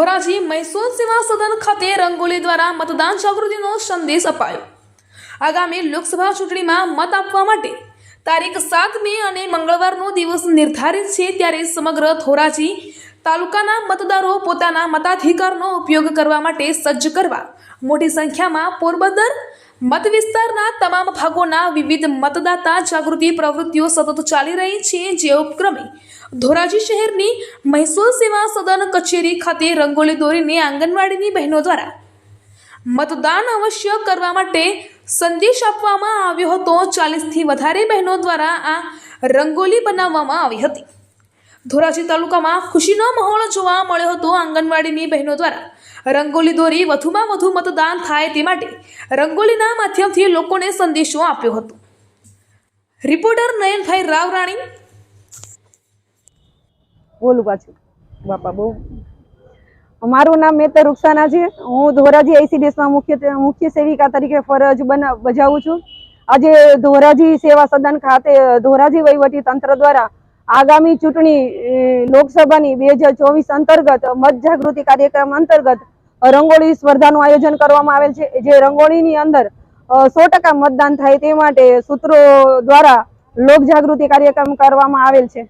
ધોરાજી મહેસૂલ સેવા સદન ખાતે રંગોલી દ્વારા મતદાન જાગૃતિનો સંદેશ અપાયો। આગામી લોકસભા ચૂંટણીમાં મત આપવા માટે તારીખ 7 મે અને મંગળવારનો દિવસ નિર્ધારિત છે, ત્યારે સમગ્ર ધોરાજી તાલુકાના મતદારો પોતાના મતાધિકારનો ઉપયોગ કરવા માટે સજ્જ કરવા મોટી સંખ્યામાં પોરબંદર મત વિસ્તારના તમામ ભાગોના વિવિધ મતદાતા જાગૃતિ પ્રવૃત્તિઓ સતત ચાલી રહી છે, જે ઉપક્રમે ધોરાજી શહેરની મહેસૂલ સેવા સદન કચેરી ખાતે રંગોલી દોરીને આંગણવાડીની બહેનો દ્વારા મતદાન અવશ્ય કરવા માટે સંદેશ આપવામાં આવ્યો હતો। 40 થી વધારે બહેનો દ્વારા આ રંગોલી બનાવવામાં આવી હતી। ધોરાજી તાલુકામાં ખુશીનો માહોલ જોવા મળ્યો હતો। આંગણવાડીની બહેનો દ્વારા રંગોલી દોરી વધુમાં વધુ મતદાન થાય તે માટે રંગોલીના માધ્યમથી લોકોને સંદેશો આપ્યો હતો। રિપોર્ટર નયનભાઈ રાવરાણી। બોલું પાછું બાપા બહુ મારું નામ મેતર રૂકસાના છે। હું ધોરાજી આઈસીડીએસમાં મુખ્ય સેવિકા તરીકે ફરજ બજાવું છું। આજે ધોરાજી સેવા સદન ખાતે ધોરાજી વહીવટી તંત્ર દ્વારા આગામી ચૂંટણી લોકસભાની 2024 અંતર્ગત મત જાગૃતિ કાર્યક્રમ અંતર્ગત રંગોળી સ્પર્ધાનું આયોજન કરવામાં આવેલ છે, જે રંગોળીની અંદર 100% મતદાન થાય તે માટે સૂત્રો દ્વારા લોક જાગૃતિ કાર્યક્રમ કરવામાં આવેલ છે।